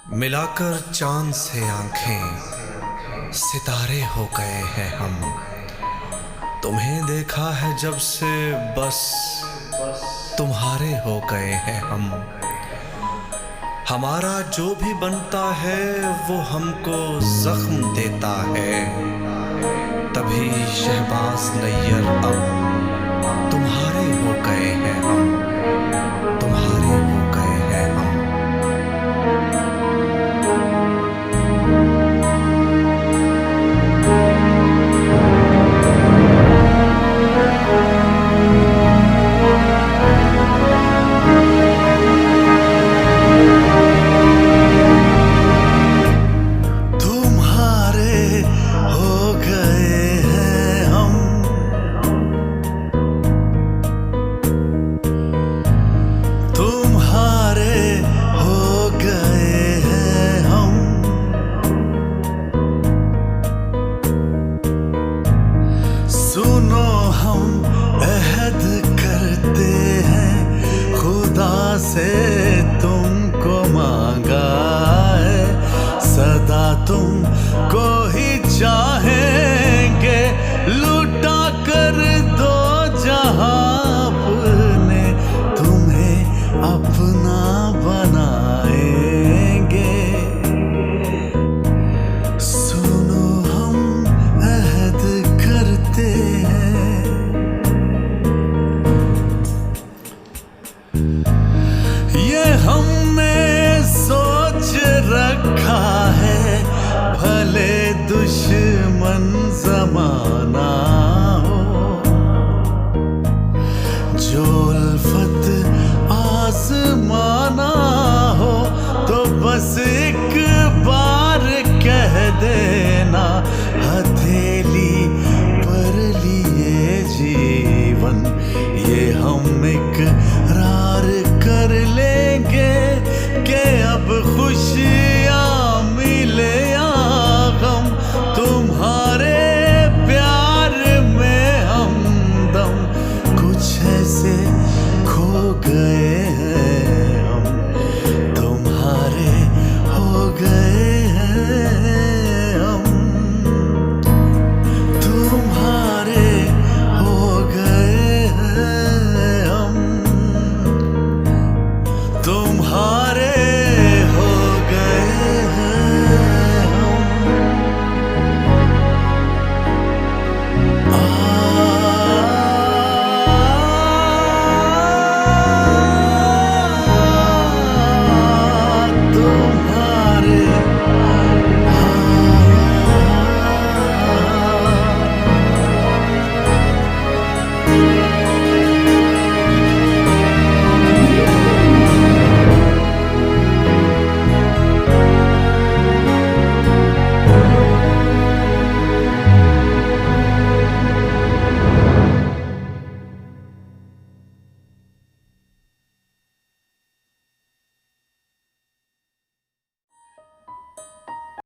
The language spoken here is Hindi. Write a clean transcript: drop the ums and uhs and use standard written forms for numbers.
मिलाकर चांद से आंखें सितारे हो गए हैं हम। तुम्हें देखा है जब से बस तुम्हारे हो गए हैं हम। हमारा जो भी बनता है वो हमको जख्म देता है। तभी शहबाज नैयर अब तुम्हारे हो गए हैं हम, तुम्हारे हो गए हैं हम। सुनो हम अहद करते हैं खुदा से, तुमको मांगा है सदा तुमको ही चाहेंगे। लुटा कर दो जहां अपने, तुम्हें अपना बनाएंगे। सुनो हम अहद करते हैं, ये हमने सोच रखा है, भले दुश्मन ज़माना